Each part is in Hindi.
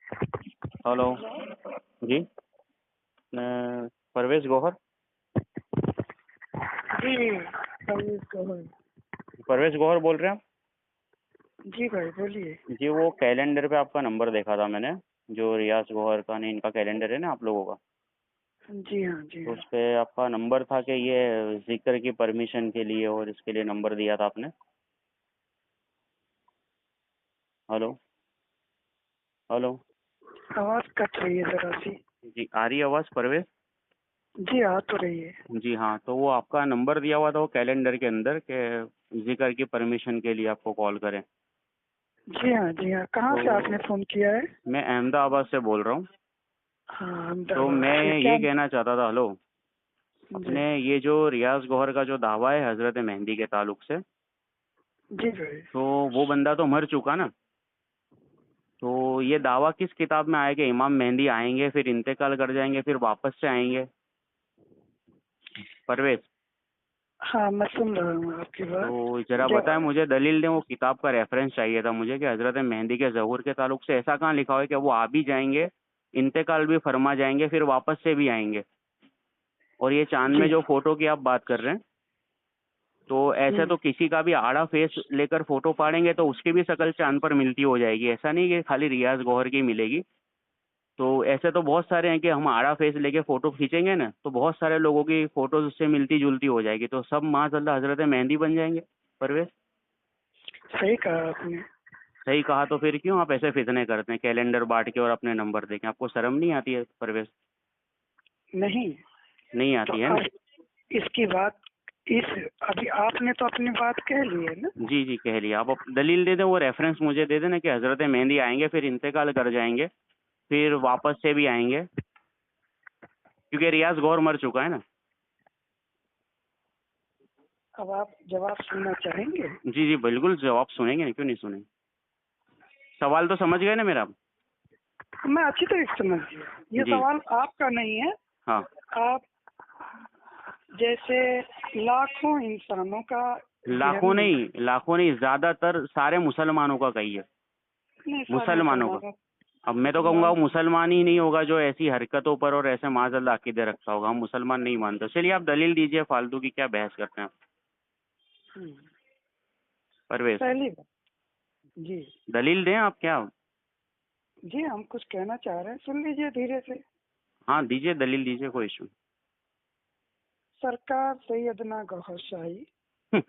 हेलो जी। परवेज गौहर। जी परवेज गौहर। परवेज गौहर बोल रहे हैं आप? जी भाई बोलिए। जी, वो कैलेंडर पे आपका नंबर देखा था मैंने, जो रियाज गौहर का नहीं, इनका कैलेंडर है ना आप लोगों का। जी हाँ जी तो हाँ। उस पे आपका नंबर था कि ये जिक्र की परमिशन के लिए, और इसके लिए नंबर दिया था आपने। Hello hello. आवाज़ कट रही है जरा सी। जी, आ रही है आवाज़ परवेज? जी आ तो रही है। जी हाँ, तो वो आपका नंबर दिया हुआ था वो कैलेंडर के अंदर कि जिक्र की परमिशन के लिए आपको कॉल करें। जी हाँ जी हाँ। कहाँ से तो आपने फ़ोन किया है? मैं अहमदाबाद से बोल रहा हूँ। हाँ तो अहमदाबाद से मैं क्या? ये कहना चाहता था, हेलो, जी अपने ये जो रियाज गौहर का जो दावा है हजरत मेहंदी के ताल्लुक से, जी भाई। तो वो बंदा तो मर चुका ना। तो ये दावा किस किताब में आया कि इमाम मेहंदी आएंगे, फिर इंतकाल कर जाएंगे, फिर वापस से आएंगे? परवेज, हाँ मैं सुन रहा हूँ आपकी बात। तो जरा जब बताएं, मुझे दलील दें, वो किताब का रेफरेंस चाहिए था मुझे कि हजरत मेहंदी के ज़हूर के ताल्लुक से ऐसा कहाँ लिखा हुआ है कि वो आ भी जाएंगे, इंतकाल भी फरमा जाएंगे, फिर वापस से भी आएंगे। और ये चांद में जी जो फोटो की आप बात कर रहे हैं, तो ऐसे तो किसी का भी आड़ा फेस लेकर फोटो पाड़ेंगे तो उसकी भी शक्ल चांद पर मिलती हो जाएगी। ऐसा नहीं कि खाली रियाज गौहर की मिलेगी। तो ऐसे तो बहुत सारे हैं कि हम आड़ा फेस लेके फोटो खींचेंगे ना, तो बहुत सारे लोगों की फोटोज उससे मिलती जुलती हो जाएगी, तो सब माशाल्लाह हजरत मेहंदी बन जाएंगे। परवेज, सही कहा आपने। सही कहा। तो फिर क्यों आप ऐसे फितने करते हैं, कैलेंडर बांट के और अपने नंबर देके? आपको शर्म नहीं आती है परवेज? नहीं नहीं तो आती है ना? अब इसकी बात इस अभी आपने तो अपनी बात कह ली है ना। जी जी, कह लिया। आप दलील दे दें, वो रेफरेंस मुझे दे देना कि हजरत मेहंदी आएंगे, फिर इंतकाल कर जाएंगे, फिर वापस से भी आएंगे, क्योंकि रियाज गौर मर चुका है ना। अब आप जवाब सुनना चाहेंगे? जी जी बिल्कुल, जवाब सुनेंगे नहीं, क्यों नहीं सुनेंगे। सवाल तो समझ गए ना मेरा? मैं अच्छी तरह से समझ गया। ये जी सवाल आपका नहीं है। हाँ। आप जैसे लाखों इंसानों का जहन में लाखों नहीं, ज्यादातर सारे मुसलमानों का कहिए। नहीं सारे मुसलमानों का। मुसलमानों अब मैं तो कहूँगा वो मुसलमान ही नहीं होगा जो ऐसी हरकतों पर और ऐसे माज़अल्लाह अकीदे रखता होगा। हम मुसलमान नहीं मानते। चलिए आप दलील दीजिए, फालतू की क्या बहस करते हैं आप? हम्म, परवेज, पहली बात। जी दलील दें आप क्या? जी हम कुछ कहना चाह रहे हैं, सुन लीजिए धीरे से। हाँ दीजिए, दलील दीजिए, कोई इशू सरकार सैयदना गौहर शाही। नहीं।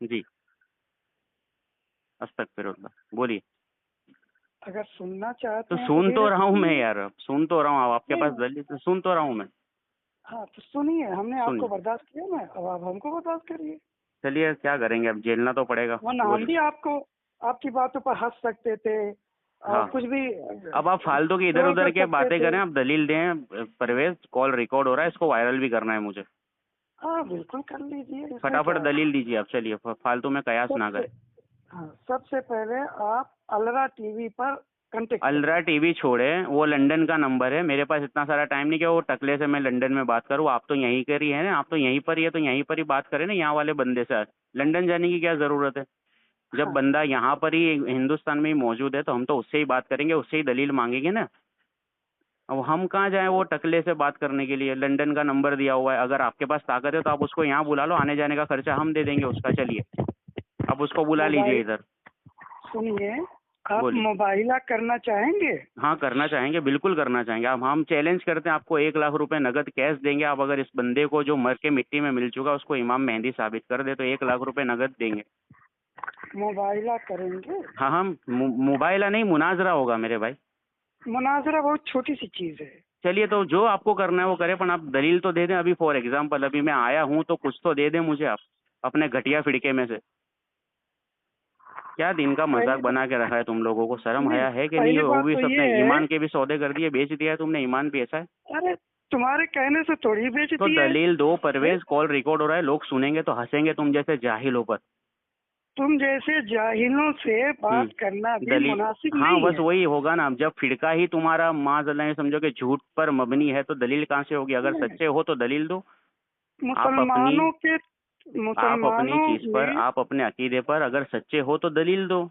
जी, अस्तगफिरुल्लाह, बोलिए। अगर सुनना तो चाहते हैं तो सुन तो धीरे से रहा हूँ मैं सुनिए। यार, अब सुन तो रहा हूँ। अब आपके पास नहीं दलील, तो सुन तो रहा हूँ मैं। हाँ तो सुनिए, हमने आपको सुनिए। बर्दाश्त किया ना, अब आप हमको बर्दाश्त करिए। चलिए, क्या करेंगे, अब झेलना तो पड़ेगा। वरना हम बोलिए। भी आपको आपकी बातों पर हंस सकते थे और हाँ, कुछ भी अब आप फालतू की इधर ट्रोल उधर कर के सकते बातें थे। करें, आप दलील दें। परवेज, कॉल रिकॉर्ड हो रहा है, इसको वायरल भी करना है मुझे। हाँ बिल्कुल कर लीजिए, इसमें फटाफट क्या है। दलील दीजिए आप। चलिए, फालतू में कयास ना सबसे करें। हाँ सबसे पहले आप अलरा टीवी पर कांटेक्ट अलरा करिए। टीवी छोड़े, वो लंदन का नंबर है। मेरे पास इतना सारा टाइम नहीं कि वो टकले से मैं लंदन में बात करूँ। आप तो यहीं कर ही है ना, आप तो यहीं पर ही है, तो यहीं पर ही बात करें ना यहाँ वाले बंदे से। लंदन जाने की क्या ज़रूरत है? जब हाँ बंदा यहाँ पर ही हिंदुस्तान में ही मौजूद है, तो हम तो उससे ही बात करेंगे, उससे ही दलील मांगेंगे ना। अब हम कहाँ जाएं वो टकले से बात करने के लिए? लंदन का नंबर दिया हुआ है, अगर आपके पास ताकत है तो आप उसको यहाँ बुला लो, आने जाने का खर्चा हम दे देंगे उसका। चलिए, आप उसको बुला लीजिए मोबाइल इधर। सुनिए, आप बोलिए। मुबाइला करना चाहेंगे? हाँ करना चाहेंगे, बिल्कुल करना चाहेंगे। आप, हम चैलेंज करते हैं आपको, 1 लाख रुपए नगद कैश देंगे। आप अगर इस बंदे को जो मर के मिट्टी में मिल चुका उसको इमाम मेहंदी साबित कर दे, तो 1 लाख रुपए नगद देंगे। मुबाइला करेंगे? हाँ, हम मुबाइला नहीं, मुनाजरा होगा मेरे भाई। मुनाजरा बहुत छोटी सी चीज है। चलिए, तो जो आपको करना है वो करें, पर आप दलील तो दे दें। अभी फॉर एग्जाम्पल, अभी मैं आया हूँ तो कुछ तो दे दें मुझे आप, अपने घटिया फिड़के में से। क्या दिन का मजाक पहली बात बना के रखा है तुम लोगों को? शर्म नहीं, हया है कि नहीं? पहली वो बात भी तो ये अपने है। ईमान के भी सौदे कर दिए, बेच दिया है तुमने ईमान भी। ऐसा है? अरे तुम्हारे कहने से थोड़ी तो बेचती है। दलील दो हैं? परवेज, कॉल रिकॉर्ड हो रहा है, लोग सुनेंगे तो हंसेंगे तुम जैसे जाहिलों पर। तुम जैसे जाहिलों से बात करना भी दलील। मुनासिब हाँ, नहीं बस है। वही होगा ना। अब जब फिरका ही तुम्हारा माज़अल्लाह ये समझो कि झूठ पर मबनी है, तो दलील कहाँ से होगी? अगर नहीं, सच्चे हो तो दलील दो। आप अपनी मुसलमानों के आप अपनी मुसलमानों चीज पर, में आप अपने अकीदे पर अगर सच्चे हो तो दलील दो।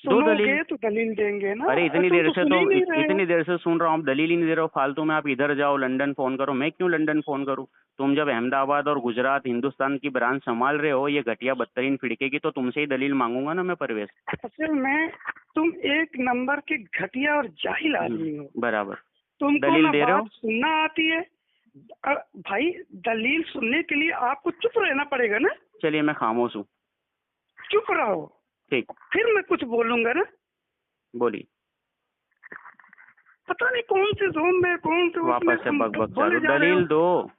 दो दलील। सुनोगे तो दलील देंगे ना। अरे इतनी तुम देर तो से सुन ही नहीं रहे हो। इतनी देर से सुन रहा हूँ, आप दलील ही नहीं दे रहे हो। फालतू में आप इधर जाओ, लंदन फोन करो। मैं क्यों लंदन फोन करूँ? तुम जब अहमदाबाद और गुजरात हिंदुस्तान की ब्रांच संभाल रहे हो, ये घटिया बदतरीन फिड़के की, तो तुमसे ही दलील मांगूंगा ना मैं परवेश। असल में तुम एक नंबर के घटिया और जाहिल आदमी हो। बराबर। तुमको दलील ना दे रहे हो? बात सुनना आती है। भाई दलील सुनने के लिए आपको चुप रहना पड़ेगा ना। चलिए मैं खामोश हूँ। चुप रहो, ठीक, फिर मैं कुछ बोलूंगा ना। बोलिए। पता नहीं कौन से जोन में कौन से उसमें वापस से तुम बक बक बोले चालू। जा रहे हो। दलील दो।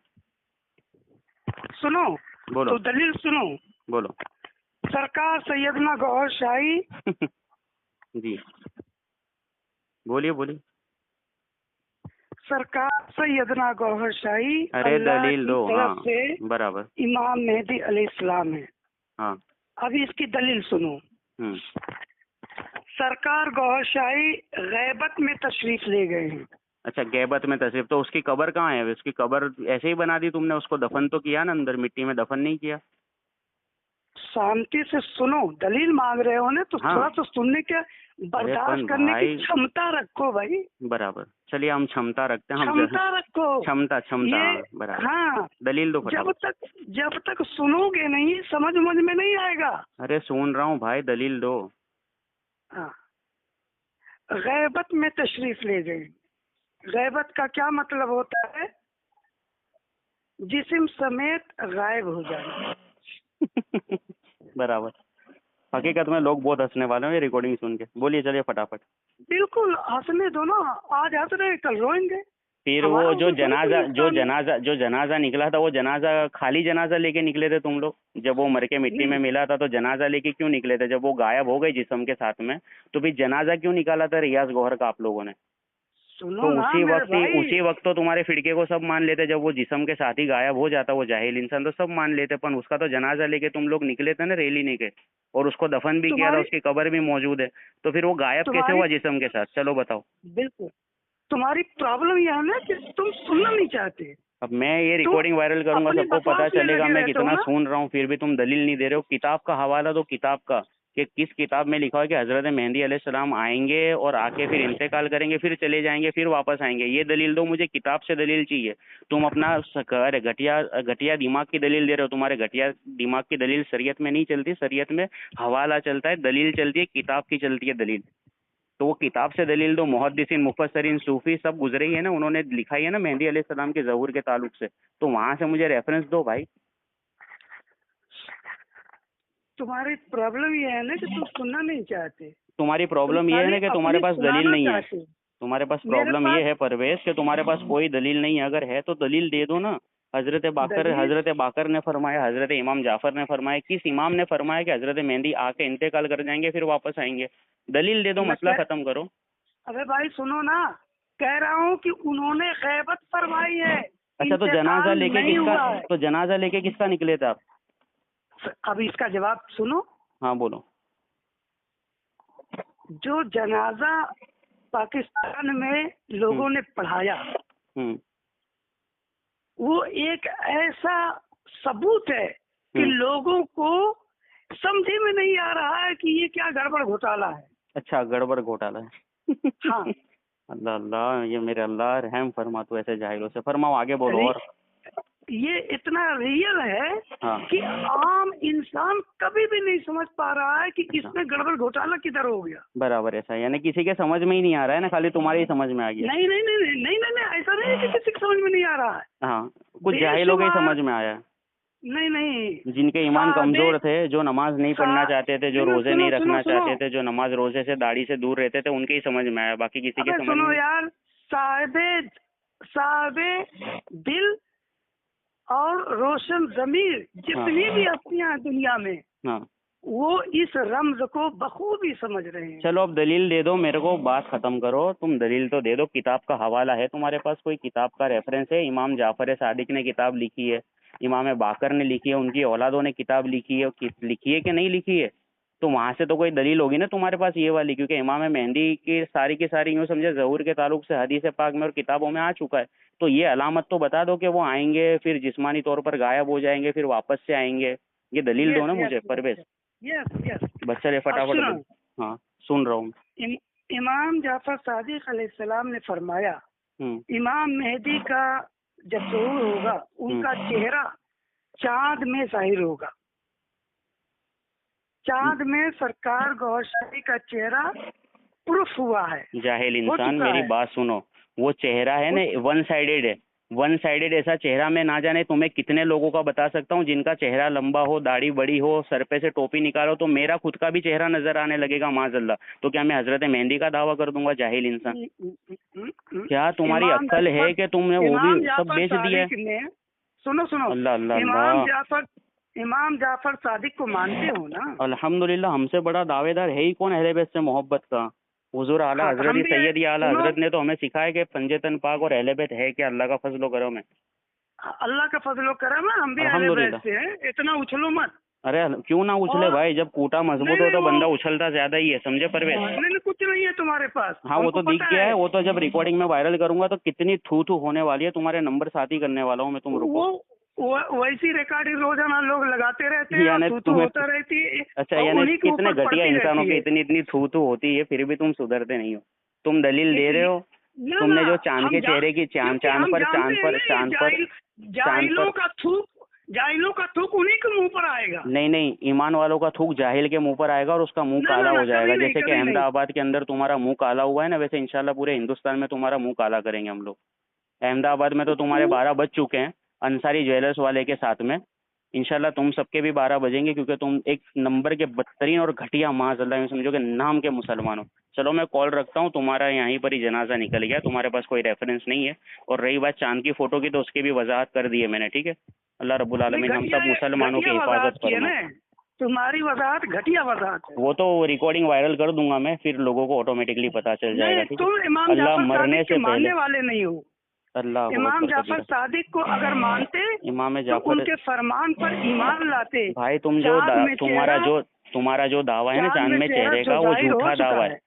सुनो, बोलो। तो दलील सुनो। बोलो। सरकार सैयदना गौहर शाही जी बोलिए बोलिए। सरकार सैयदना गौहर शाही अरे अल्लाह दलील की दो। तरफ हाँ से बराबर। इमाम मेहदी अलैहिस्सलाम है। हाँ। अभी इसकी दलील सुनो। सरकार गौहर शाही गैबत में तशरीफ ले गए हैं। अच्छा, गैबत में तशरीफ, तो उसकी कब्र कहाँ है? उसकी कब्र ऐसे ही बना दी तुमने? उसको दफन तो किया ना, अंदर मिट्टी में दफन नहीं किया? शांति से सुनो, दलील मांग रहे हो ना तो हाँ। थोड़ा तो सुनने के बर्दाश्त करने की भाई, क्षमता रखो भाई। बराबर। चलिए हम क्षमता रखते हैं। हम क्षमता रखो। क्षमता ये हाँ, बराबर। हाँ, दलील दो फटाफट। जब तक सुनोगे नहीं समझ में नहीं आएगा। अरे सुन रहा हूँ भाई, दलील दो। हाँ, गैबत में तशरीफ ले गए। गैबत का क्या मतलब होता है? जिस्म समेत गायब हो जाना। बराबर। हकीकत में लोग बहुत हंसने वाले हैं ये रिकॉर्डिंग सुन के। बोलिए, चलिए फटाफट। बिल्कुल हंसने दो ना, आज हंस रहे कल रोएंगे। फिर हमारा वो उसमें थोड़ी कोई नुकसान है। जो जनाजा निकला था, वो जनाजा खाली जनाजा लेके निकले थे तुम लोग? जब वो मर के मिट्टी में मिला था तो जनाजा लेके क्यों निकले थे? जब वो गायब हो गई जिस्म के साथ में, तो फिर जनाजा क्यों निकाला था रियाज गौहर का आप लोगों ने? सुनो तो ना मेरे भाई। उसी वक्त तो तुम्हारे फिड़के को सब मान लेते। जब वो जिस्म के साथ ही गायब हो जाता वो जाहिल इंसान, तो सब मान लेते। पर उसका तो जनाजा लेके तुम लोग निकले थे ना रैली लेके, और उसको दफन भी किया था, उसकी कब्र भी मौजूद है। तो फिर वो गायब कैसे हुआ जिस्म के साथ? चलो बताओ। बिल्कुल, तुम्हारी प्रॉब्लम यह है ना कि तुम सुनना नहीं चाहते। अब मैं ये रिकॉर्डिंग वायरल करूंगा, अपनी सबको पता बकवास में चलेगा लगे मैं रहते हो कितना ना। सुन रहा हूँ, फिर भी तुम दलील नहीं दे रहे हो। किताब का हवाला दो, किताब का, कि किस किताब में लिखा है कि हजरत मेहदी अलैहिस्सलाम आएंगे और आके फिर इंतकाल करेंगे, फिर चले जाएंगे, फिर वापस आएंगे। ये दलील दो मुझे, किताब से दलील चाहिए। तुम अपना अरे घटिया दिमाग की दलील दे रहे हो। तुम्हारे घटिया दिमाग की दलील शरीयत में नहीं चलती। शरीयत में हवाला चलता है, दलील चलती है, किताब की चलती है दलील। तो वो किताब से दलील दो। मुहद्दिसीन, मुफस्सरीन, सूफी सब गुजरे ही है ना, उन्होंने लिखाई है ना मेहदी अलैहिस्सलाम के ज़हूर के ताल्लुक से, तो वहां से मुझे रेफरेंस दो भाई। तुम्हारी प्रॉब्लम ये है ना कि तुम सुनना नहीं चाहते। तुम्हारी प्रॉब्लम ये है ना कि तुम्हारे पास दलील नहीं है। चाहते। तुम्हारे पास मेरे प्रॉब्लम पास ये है परवेश कि तुम्हारे पास कोई दलील नहीं है। अगर है तो दलील दे दो ना। हजरत बाकर ने फरमाया, हजरत इमाम जाफर ने फरमाया, किस इमाम ने फरमाया कि हजरत मेहदी आके इंतकाल कर जाएंगे फिर वापस आएंगे? दलील दे दो, मसला खत्म करो। अबे भाई सुनो ना, कह रहा हूँ कि उन्होंने गैबत फरमाई है। अच्छा, तो जनाजा लेके किसका निकले थे आप? अभी इसका जवाब सुनो। हाँ बोलो। जो जनाजा पाकिस्तान में लोगों ने पढ़ाया, वो एक ऐसा सबूत है कि लोगों को समझे में नहीं आ रहा है कि ये क्या गड़बड़ घोटाला है। अच्छा, गड़बड़ घोटाला है। हाँ। अल्लाह अल्लाह, ये मेरे अल्लाह रहम फरमा तू ऐसे जाहिलों से। फरमाओ, आगे बोलो। और ये इतना रियल है हाँ। कि आम इंसान कभी भी नहीं समझ पा रहा है कि इसमें गड़बड़ घोटाला किधर हो गया। बराबर, ऐसा यानी किसी के समझ में ही नहीं आ रहा है ना, खाली तुम्हारी ही समझ में आ गया? नहीं नहीं नहीं नहीं नहीं नहीं, ऐसा नहीं है कि किसी को समझ में नहीं आ रहा है। हाँ, कुछ जाहिलों के ही समझ में आया। नहीं नहीं, जिनके ईमान कमजोर थे, जो नमाज नहीं पढ़ना चाहते थे, जो रोजे नहीं रखना चाहते थे, जो नमाज रोजे से दाढ़ी से दूर रहते थे, उनके ही समझ में आया, बाकी किसी के समझ में। सुनो यार, साहिबे दिल और रोशन जमीर जितनी भी हस्तियां हैं दुनिया में, वो इस रम्ज को बखूबी समझ रहे हैं। चलो अब दलील दे दो मेरे को, बात खत्म करो। तुम दलील तो दे दो, किताब का हवाला है तुम्हारे पास? कोई किताब का रेफरेंस है? इमाम जाफर सादिक ने किताब लिखी है, इमाम बाकर ने लिखी है, उनकी औलादों ने किताब लिखी है कि नहीं लिखी है? तो वहां से तो कोई दलील होगी ना तुम्हारे पास ये वाली, क्योंकि इमाम मेहंदी की सारी यूँ समझे ज़हूर के ताल्लुक से हदीस पाक में और किताबों में आ चुका है। तो ये अलामत तो बता दो कि वो आएंगे, फिर जिस्मानी तौर पर गायब हो जाएंगे, फिर वापस से आएंगे। ये दलील दो ना मुझे परवेश। यस बस चले फटाफट। हाँ सुन रहा हूँ। इमाम जाफर सादिक अलैहिस्सलाम ने फरमाया, इमाम मेहदी का जब ज़हूर होगा उनका चेहरा चांद में जाहिर होगा। चांद में सरकार गौहर शाही का चेहरा प्रूफ हुआ है। जाहिल इंसान, मेरी बात सुनो, वो चेहरा है ना वन साइडेड है। वन साइडेड ऐसा चेहरा मैं ना जाने तुम्हें कितने लोगों का बता सकता हूँ जिनका चेहरा लंबा हो, दाढ़ी बड़ी हो, सर पे से टोपी निकालो तो मेरा खुद का भी चेहरा नजर आने लगेगा माज़अल्लाह। तो क्या मैं हजरत मेहंदी का दावा कर दूंगा? जाहिल इंसान, क्या तुम्हारी अक्ल है कि तुमने वो भी सब बेच दिया है? सुनो सुनो, अल्लाह अल्लाह, इमाम जाफर सादिक को मानते हो ना? अल्हम्दुलिल्लाह, हमसे बड़ा दावेदार है ही कौन अहले बैत से मोहब्बत का? हुजूर आला हजरत सैयद या आला हजरत ने तो हमें सिखाया कि पंजतन पाक और अहले बैत है क्या? अल्लाह का फजलो करम है, अल्लाह का फजलो करम है, हम भी अहले बैत से हैं, इतना उछलो मत। अरे क्यों ना उछले भाई, जब कूटा मजबूत हो तो बंदा उछलता ज्यादा ही है, समझे परवेज? नहीं, कुछ नहीं है तुम्हारे पास। हाँ वो तो दिख गया है, वो तो जब रिकॉर्डिंग में वायरल करूंगा तो कितनी थू थू होने वाली है, तुम्हारे नंबर साथ ही करने वाला हूँ मैं, तुम रुको। वैसी रिकॉर्डिंग रोजाना लोग लगाते रहते हैं, थू होता रहती है। अच्छा, यानी कितने घटिया इंसानों की इतनी थू थू होती है, फिर भी तुम सुधरते नहीं हो। तुम दलील दे रहे हो, तुमने जो चांद के चेहरे की चांद पर जाहिलों का थूक उन्हीं के मुंह पर आएगा। नहीं, ईमान वालों का थूक जाहिल के मुंह पर आएगा और उसका मुंह काला हो जाएगा। जैसे कि अहमदाबाद के अंदर तुम्हारा मुंह काला हुआ है ना, वैसे इंशाल्लाह पूरे हिंदुस्तान में तुम्हारा मुंह काला करेंगे हम लोग। अहमदाबाद में तो तुम्हारे 12 बज चुके हैं अंसारी ज्वेलर्स वाले के साथ में, इंशाल्लाह तुम सबके भी 12 बजेंगे, क्योंकि तुम एक नंबर के बदतरीन और घटिया माज़अल्लाह में समझो कि नाम के मुसलमान हो। चलो मैं कॉल रखता हूँ, तुम्हारा यहीं पर ही जनाजा निकल गया, तुम्हारे पास कोई रेफरेंस नहीं है। और रही बात चांद की फोटो की, तो उसकी भी वजाहत कर दी है मैंने, ठीक है? अल्लाह रब्बुल आलमीन हम सब मुसलमानों की हिफाजत फरमाए। तुम्हारी वजाहत घटिया वजाहत है। वो तो रिकॉर्डिंग वायरल कर दूंगा मैं, फिर लोगों को ऑटोमेटिकली पता चल जाएगा, ठीक है? अल्लाह मरने से पहले वाले नहीं हो। अल्लाह इमाम जाफर सादिक को अगर मानते, इमाम जाफर तो उनके फरमान पर ईमान लाते। भाई तुम जो तुम्हारा जो दावा है ना चांद में चेहरे का, वो झूठा दावा है,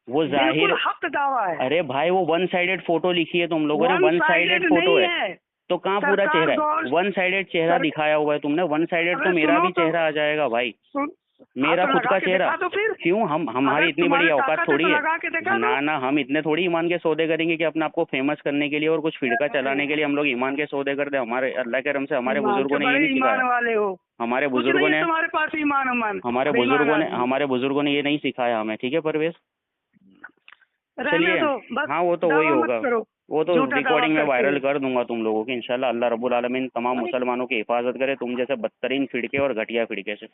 वो जाहिर हक दावा है। अरे भाई वो वन साइडेड फोटो लिखी है तुम लोगों ने, वन साइडेड फोटो है तो कहाँ पूरा चेहरा है? वन साइडेड चेहरा दिखाया हुआ है तुमने, वन साइडेड तो मेरा भी चेहरा आ जाएगा भाई, मेरा खुद का चेहरा। क्यों? हमारी इतनी बड़ी औकात थोड़ी है ना, हम इतने थोड़ी ईमान के सौदे करेंगे कि अपने आपको फेमस करने के लिए और कुछ फिरका चलाने के लिए हम लोग ईमान के सौदे कर दे। हमारे अल्लाह के रहम से हमारे बुजुर्गों ने ये नहीं सिखाया, हमारे बुजुर्गों ने ये नहीं सिखाया हमें, ठीक है परवेज? चलिए, हाँ वो तो वही होगा, वो तो रिकॉर्डिंग में वायरल कर दूंगा तुम लोगों की इंशाल्लाह। अल्लाह रब्बुल आलमीन तमाम मुसलमानों की हिफाजत करे तुम जैसे बदतरीन फिड़के और घटिया फिड़के से।